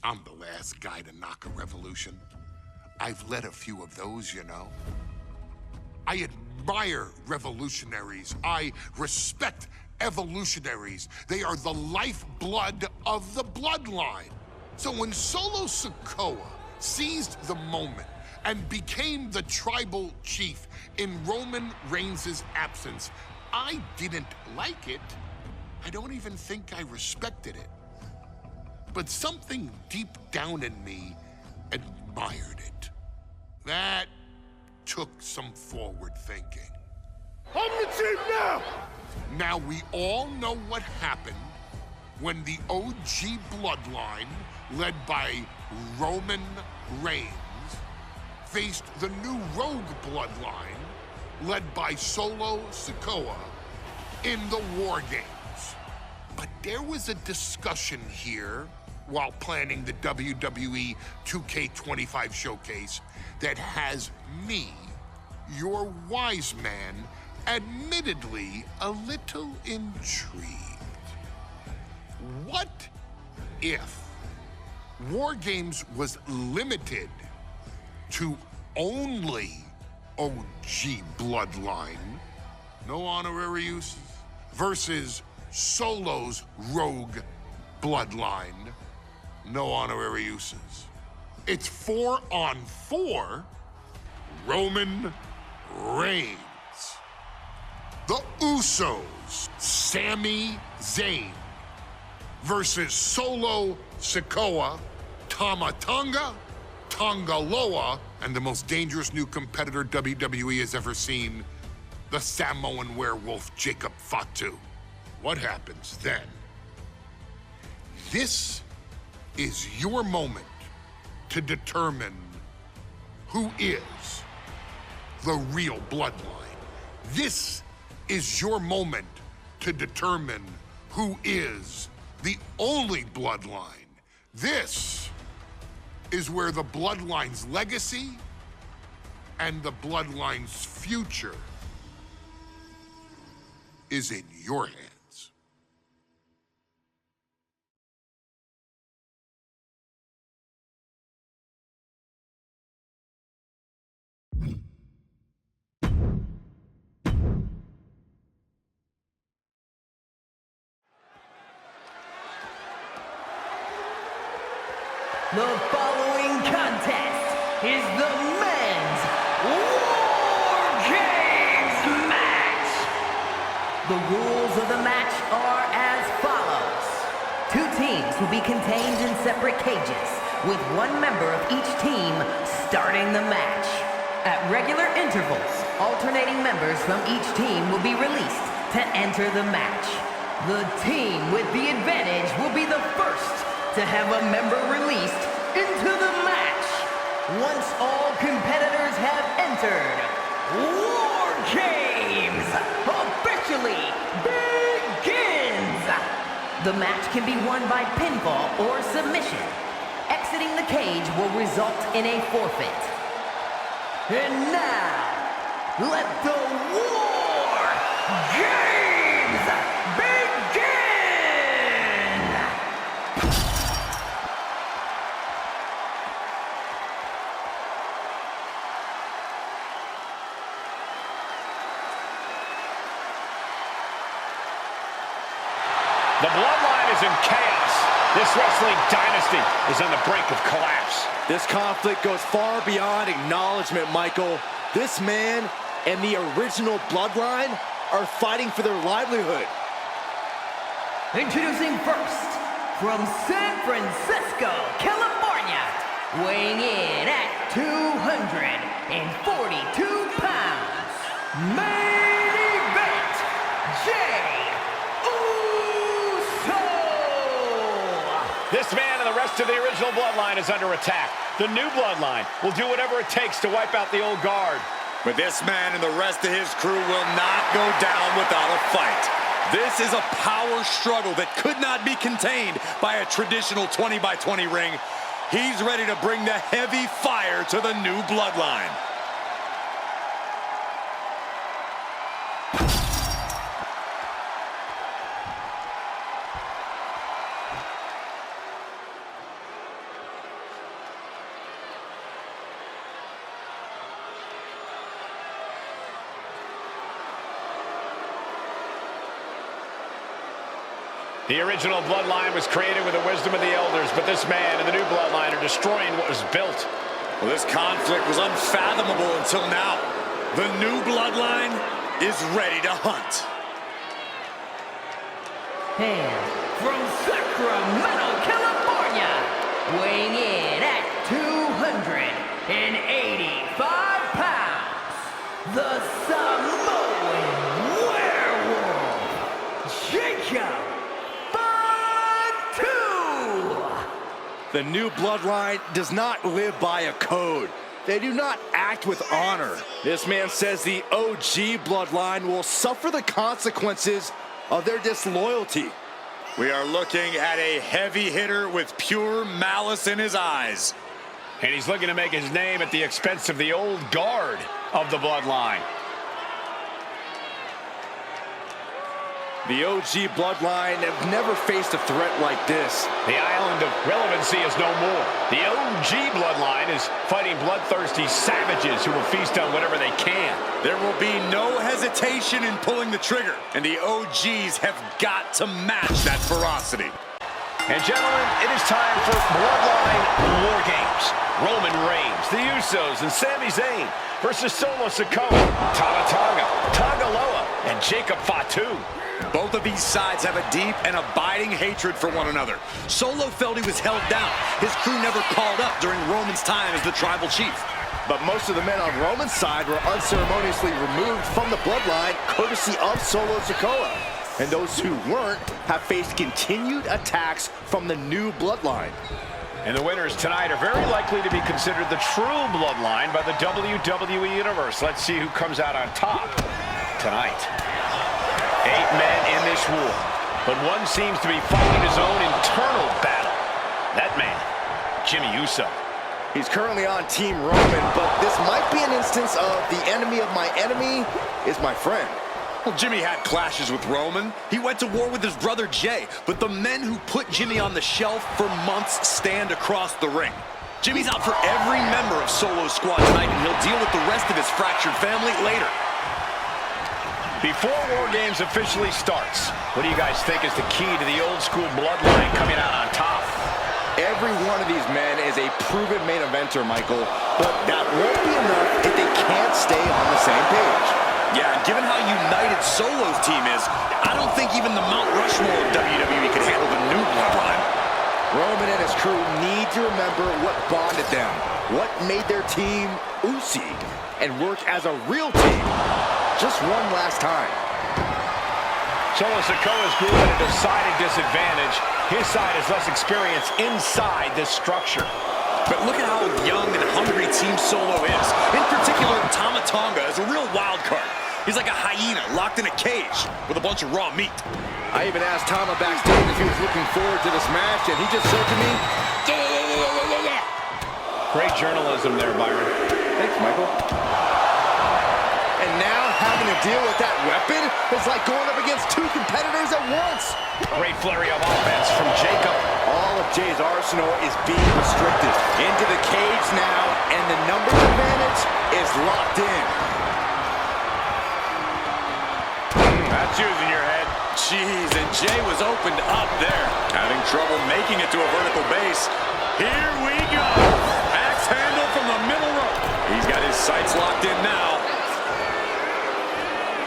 I'm the last guy to knock a revolution. I've led a few of those, you know. I admire revolutionaries. I respect evolutionaries. They are the lifeblood of the bloodline. So when Solo Sikoa seized the moment and became the tribal chief in Roman Reigns' absence, I didn't like it. I don't even think I respected it. But something deep down in me admired it. That took some forward thinking. I'm the chief now! Now we all know what happened when the OG bloodline, led by Roman Reigns, faced the new rogue bloodline, led by Solo Sikoa, in the War Games. But there was a discussion here while planning the WWE 2K25 showcase that has me, your wise man, admittedly a little intrigued. What if War Games was limited to only OG bloodline, no honorary uses, versus Solo's rogue bloodline, no honorary uses? It's 4-on-4 Roman Reigns. The Usos, Sami Zayn, versus Solo Sikoa, Tama Tonga, Tonga Loa, and the most dangerous new competitor WWE has ever seen, the Samoan werewolf Jacob Fatu. What happens then? This is your moment to determine who is the real bloodline. This is your moment to determine who is the only bloodline. This is where the bloodline's legacy and the bloodline's future is in your hands. The following contest is the men's War Games match. The rules of the match are as follows. 2 teams will be contained in separate cages, with 1 member of each team starting the match. At regular intervals, alternating members from each team will be released to enter the match. The team with the advantage will be the first to have a member released into the match. Once all competitors have entered, War Games officially begins! The match can be won by pinfall or submission. Exiting the cage will result in a forfeit. And now, let the War Games begin! The Bloodline is in chaos. This wrestling dynasty is on the brink of collapse. This conflict goes far beyond acknowledgement, Michael. This man and the original Bloodline are fighting for their livelihood. Introducing first, from San Francisco, California, weighing in at 242 pounds, main event, Jay Uso! This man and the rest of the original Bloodline is under attack. The new Bloodline will do whatever it takes to wipe out the old guard. But this man and the rest of his crew will not go down without a fight. This is a power struggle that could not be contained by a traditional 20-by-20 ring. He's ready to bring the heavy fire to the new Bloodline. The original Bloodline was created with the wisdom of the elders, but this man and the new Bloodline are destroying what was built. Well, this conflict was unfathomable until now. The new Bloodline is ready to hunt. And from Sacramento, California, weighing in at 285 pounds, the Samoan werewolf, Jacob. The new Bloodline does not live by a code. They do not act with honor. This man says the OG Bloodline will suffer the consequences of their disloyalty. We are looking at a heavy hitter with pure malice in his eyes. And he's looking to make his name at the expense of the old guard of the Bloodline. The OG Bloodline have never faced a threat like this. The island of relevancy is no more. The OG Bloodline is fighting bloodthirsty savages who will feast on whatever they can. There will be no hesitation in pulling the trigger, and the OGs have got to match that ferocity. And gentlemen, it is time for Bloodline War Games. Roman Reigns, the Usos, and Sami Zayn versus Solo Sikoa, Tama Tonga, Tonga Loa, and Jacob Fatu. Both of these sides have a deep and abiding hatred for one another. Solo felt he was held down. His crew never called up during Roman's time as the tribal chief. But most of the men on Roman's side were unceremoniously removed from the Bloodline, courtesy of Solo Sikoa. And those who weren't have faced continued attacks from the new Bloodline. And the winners tonight are very likely to be considered the true Bloodline by the WWE Universe. Let's see who comes out on top tonight. 8 men in this war, but one seems to be fighting his own internal battle. That man, Jimmy Uso. He's currently on Team Roman, but this might be an instance of the enemy of my enemy is my friend. Well, Jimmy had clashes with Roman. He went to war with his brother Jay, but the men who put Jimmy on the shelf for months stand across the ring. Jimmy's out for every member of Solo's squad tonight, and he'll deal with the rest of his fractured family later. Before War Games officially starts, what do you guys think is the key to the old school Bloodline coming out on top? Every one of these men is a proven main eventer, Michael, but that won't be enough if they can't stay on the same page. Yeah, and given how united Solo's team is, I don't think even the Mount Rushmore of WWE could handle the new Bloodline. Roman and his crew need to remember what bonded them, what made their team Usi, and work as a real team. Just one last time. Solo Sikoa's group at a decided disadvantage. His side has less experience inside this structure. But look at how young and hungry Team Solo is. In particular, Tama Tonga is a real wild card. He's like a hyena locked in a cage with a bunch of raw meat. I even asked Tama backstage if he was looking forward to this match, and he just said to me, yeah. Great journalism there, Byron. Thanks, Michael. And now having to deal with that weapon is like going up against 2 competitors at once. Great flurry of offense from Jacob. All of Jay's arsenal is being restricted. Into the cage now, and the numbers advantage is locked in. That's using your head. Jeez, and Jay was opened up there. Having trouble making it to a vertical base. Here we go. Axe handle from the middle rope. He's got his sights locked in now.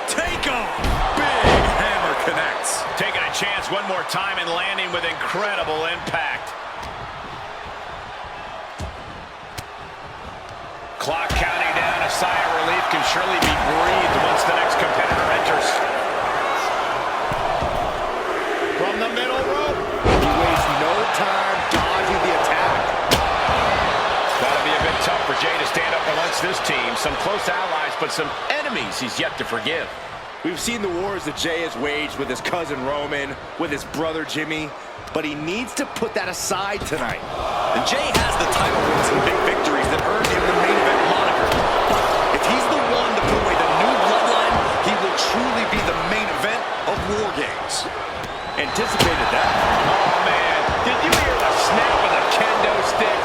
Take off. Big hammer connects. Taking a chance one more time and landing with incredible impact. Clock counting down. A sigh of relief can surely be breathed once the next competitor enters. From the middle rope. He wastes no time dodging the attack. Gotta be a bit tough for Jay to stand up amongst this team. Some close allies, but some enemies he's yet to forgive. We've seen the wars that Jay has waged with his cousin Roman, with his brother Jimmy, but he needs to put that aside tonight. And Jay has the title wins and big victories that earned him the main event moniker. But if he's the one to put away the new Bloodline, he will truly be the main event of War Games. Anticipated that. Oh, man. Did you hear the snap of the kendo stick?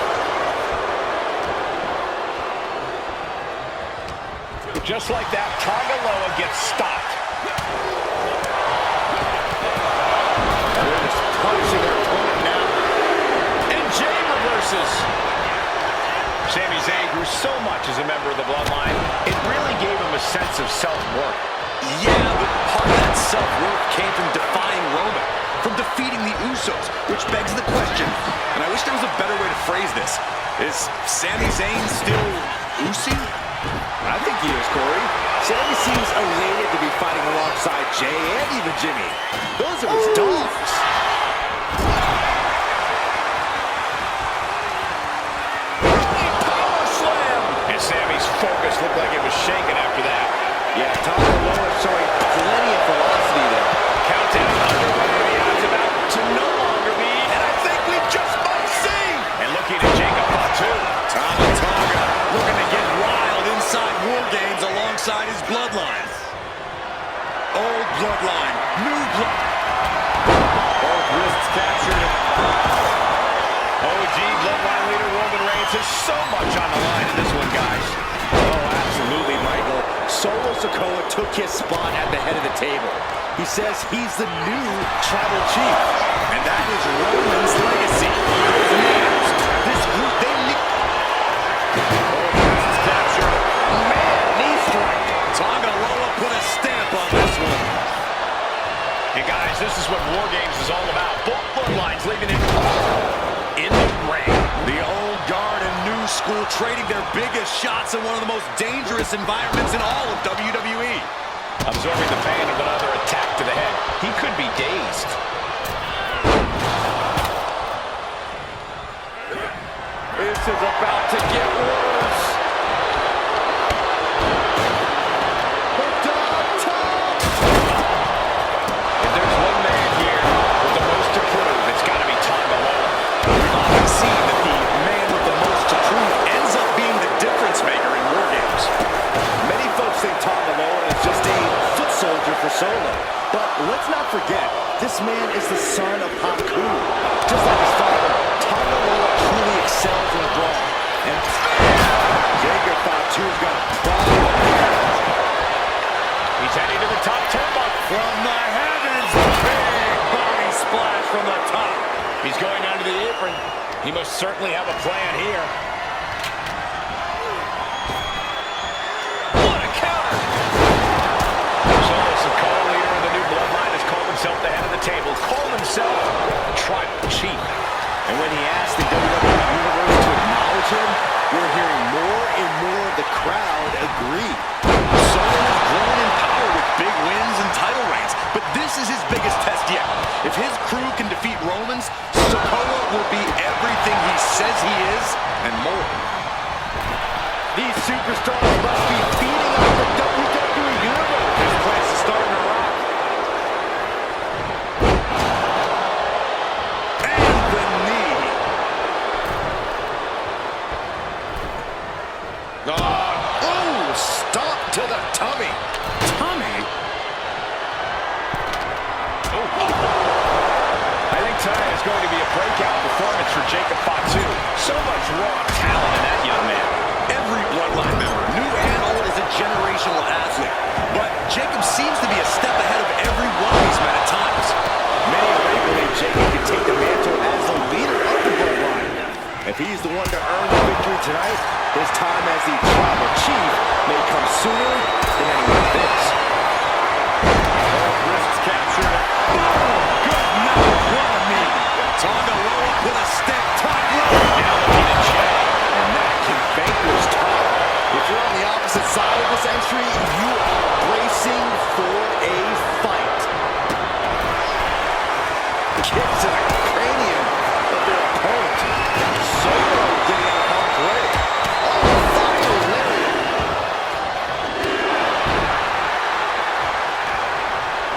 Just like that, Tonga Loa gets stopped. We're in the punishing their opponent now. And Jay reverses. Sami Zayn grew so much as a member of the Bloodline, it really gave him a sense of self-worth. Yeah, but part of that self-worth came from defying Roman, from defeating the Usos, which begs the question, and I wish there was a better way to phrase this. Is Sami Zayn still Usi? I think he is, Corey. Sami seems elated to be fighting alongside Jay and even Jimmy. Those are his dogs. And Sami's focus looked like it was shaken after that. Yeah, Tom Malone showing plenty of velocity there. Countdown underway. The odds about to no longer be, and I think we just might see. And looking at Jacob Fatu. Tama Tonga looking to get wild inside War Games alongside his bloodline. Old bloodline, new blood. Both wrists captured. OG bloodline leader Roman Reigns has so much on the line in this one, guys. Oh, absolutely, Michael. Solo Sikoa took his spot at the head of the table. He says he's the new tribal chief. And that is Roman's legacy. Those names, this group, they need... Captured. Man, knee strike. Tonga Loa put a stamp on this one. And guys, this is what War Games is all about. Both bloodlines leaving it in the ring. The old guard and new school trading their biggest shots in one of the most dangerous environments in all of WWE. Absorbing the pain of another attack to the head. He could be dazed. This is about to get worse. If there's one man here with the most to prove, it's got to be Tonga Loa. We've often seen that the man with the most to prove ends up being the difference maker in War Games. Many folks think Tonga Loa is just a foot soldier for Solo. But let's not forget, this man is the son of Haku. Just like his father, Tonga Loa truly excels in the brawl. And Jacob Fatu's got a problem. He's heading to the top turnbuckle. From the heavens, big body splash from the top. He's going down to the apron. He must certainly have a plan here. What a counter! Solo Sikoa, leader of the new bloodline, has called himself the head of the table, called himself the tribal chief. And when he asked the WWE Universe to acknowledge him, we're hearing more and more of the crowd agree. Solo has grown in power with big wins and title reigns, but this is his biggest test yet. If his crew can defeat Romans, Sikoa will be everything he says he is and more. These superstars must be feeding off the WWE Universe. This place is starting to rock. And the knee. Oh, stop to the tummy. Tummy? I think tonight is going to be a breakout performance for Jacob Fatu. So much raw talent in that young man. Every bloodline member, new and old, is a generational athlete. But Jacob seems to be a step ahead of every one of these men at times. Many already believe Jacob can take the mantle as the leader of the bloodline. If he's the one to earn the victory tonight, his time as the tribal chief may come sooner than anyone thinks. Wrists captured. Boom! Good night. What a knee. Tonga Loa with a step top rope. Now looking at Jay. And that can vanquish Tom. If you're on the opposite side of this entry, you are bracing for a fight. Kick to the cranium of their opponent. Solo getting out of harm's way. Oh, fire lariat.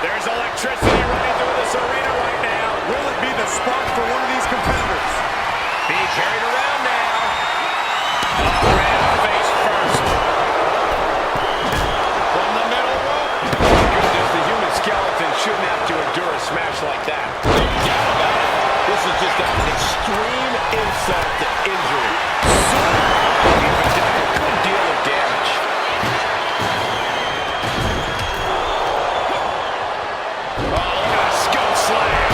There's electricity running through this arena right now. Will it be the spark for one of these competitors? Being carried around now. Ran face first. From the middle rope. Goodness, the human skeleton shouldn't have to endure a smash like that. No doubt about it. This is just an extreme insult to injury. Inflicted a good deal of damage. Oh, look at a skull slam.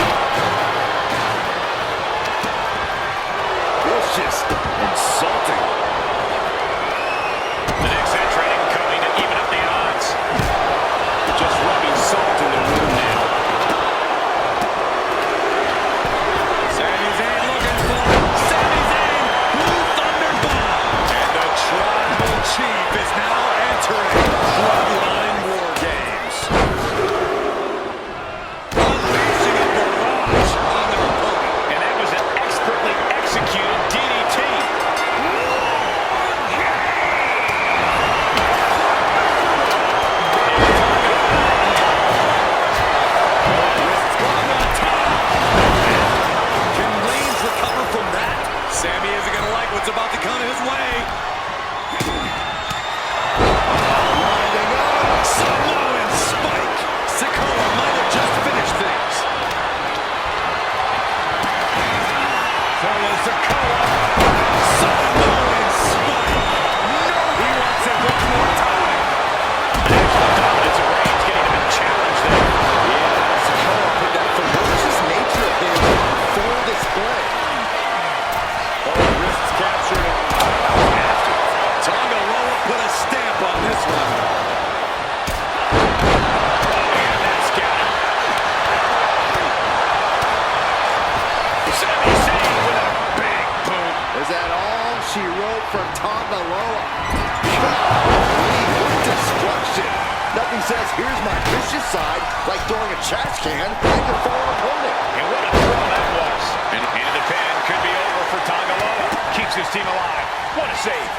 like throwing a trash can at your fallen opponent. And what a throw that was. And the pin could be over for Tonga Loa. Keeps his team alive. What a save.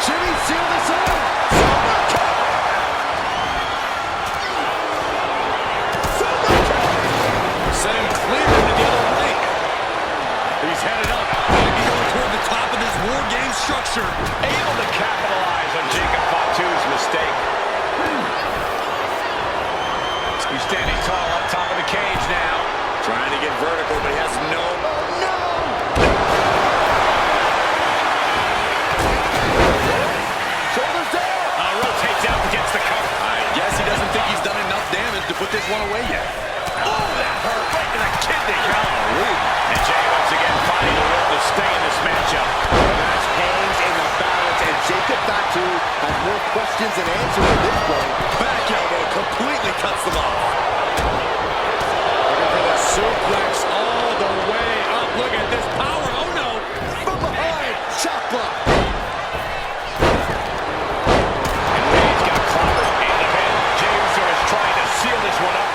Jimmy seal this up. Set him clear into the other ring. He's headed up. Maybe going toward the top of this War Game structure. Able to capitalize on Jacob Fatu's mistake. He's standing tall on top of the cage now. Trying to get vertical, but he has no... Oh, no! Shoulders down. Rotates out and gets the cover. I guess he doesn't think he's done enough damage to put this one away yet. Oh, that hurt right to the kidney. And Jay once again finding the will to stay in this matchup. The match hangs in the balance, and Jacob Fatu has more questions than answers at this point. Back elbow completely cuts them off. Looking for the suplex all the way up. Look at this power. Oh, no. From behind, chop block. And Reigns got clobbered in the pin. Jey Uso is trying to seal this one up.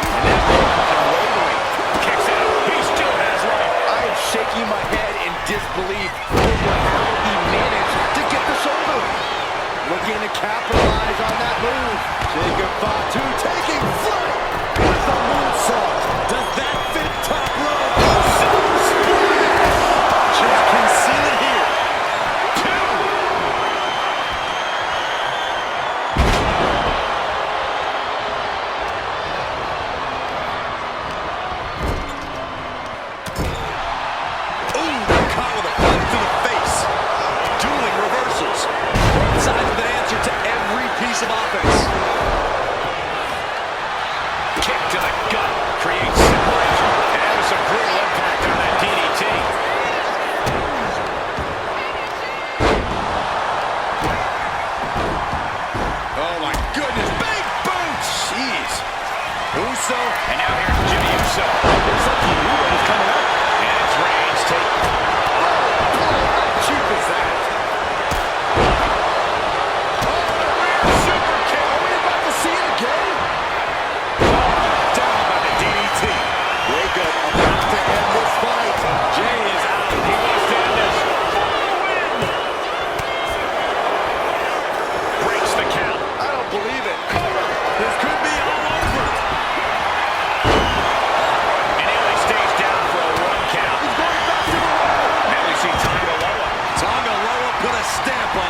And that's unwavering. Kicks out. He still has life. I am shaking my head in disbelief over how he managed to get the shoulder. Looking to capitalize on that move. Jacob Fatu taking flight with the moonsault. Does that fit top rope? Splash! Just can seal it here. Of offense. Kick to the gut creates separation. And that was a brutal impact on that DDT. Oh my goodness, big boot! Jeez. Uso. And now here's Jimmy Uso. Looks like he knew what was coming up. And it's Reigns taking. How cheap is that?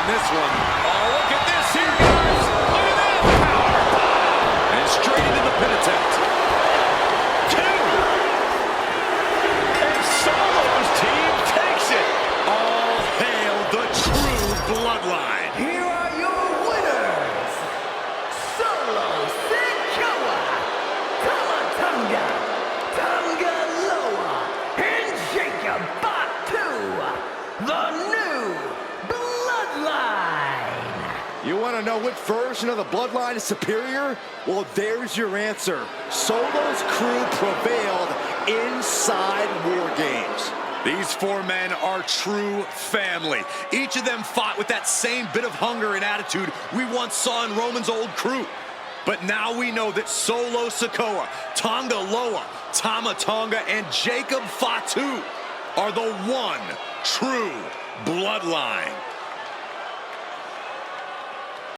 This one. Oh, look at this here, guys. Look at that power. And straight into the pin attempt. 2. And Solo's team takes it. All hail the true Bloodline. Here are your winners, Solo Sikoa, Tonga Loa, and Jacob Fatu, the new Bloodline. You want to know which version of the Bloodline is superior? Well, there's your answer. Solo's crew prevailed inside War Games. These 4 men are true family. Each of them fought with that same bit of hunger and attitude we once saw in Roman's old crew. But now we know that Solo Sikoa, Tonga Loa, Tama Tonga, and Jacob Fatu are the one true Bloodline.